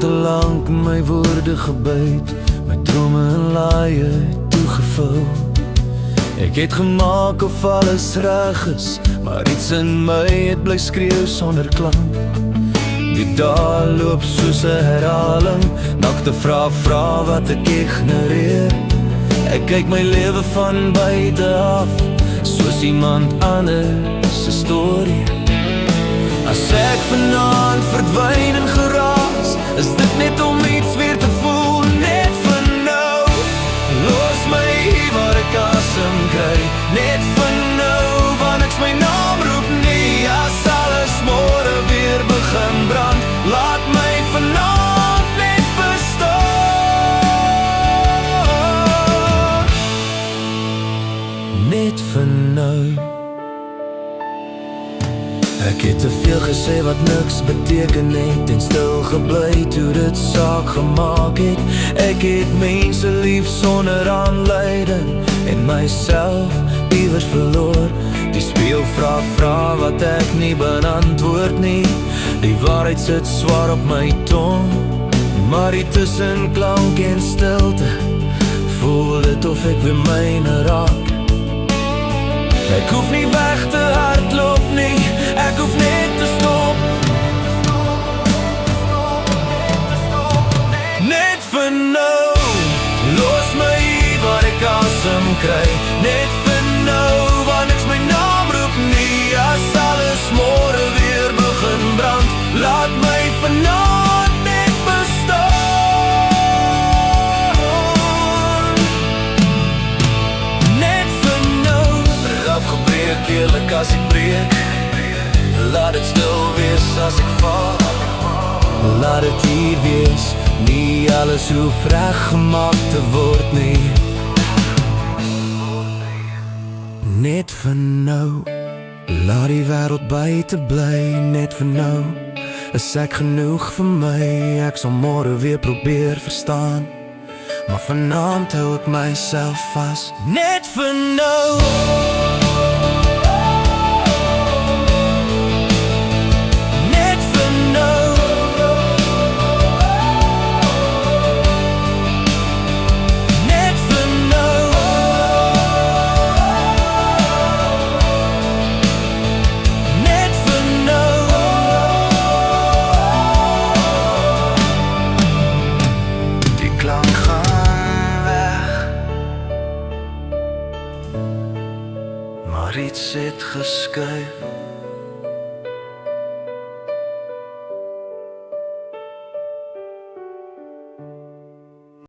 te lank in my woorde gebyt, my drome en laaie toegevou. Ek het gemaak of alles reg is, maar iets in my het bly skreeu sonder klank. Die dae loop soos 'n herhaling, nakte vrae wat ek ignoreer. Ek kyk my lewe van buite af, soos iemand anders se storie. As ek vanaand verdwyn en geraas, is dit net om iets weer te voel, net vir nou. Los my hier waar ek asem kry, net vir nou, want ek's my naam roep nie. As alles môre weer begin brand, laat my vanaand net bestaan. Net vir nou. Ek het te veel gesê wat niks beteken het, en stil gebly toe dit saak gemaak het. Ek het mense lief sonder aanleiding, en myself iewers verloor. Die spieël vra wat ek nie beantwoord nie. Die waarheid sit swaar op my tong, maar die tussenklank en stilte voel dit of ek weer myne raak. Ek hoef nie weg te hardloop nie, ek hoef net te stop. Net vir nou, los my hier waar ek asem kry. Net vir nou, want ek's my naam roep nie. As alles môre weer begin brand, laat my vanaand net bestaan. Net vir nou, afgebreek eerlik as ek breek. Laat het stil wees as ek val. Laat het hier wees, nie alles hoef reg gemaak te word nie. Net vir nou, laat die wêreld buite bly. Net vir nou, is ek genoeg vir my. Ek sal môre weer probeer verstaan, maar vanaand hou ek myself vas. Net vir nou. Maar iets het geskuif.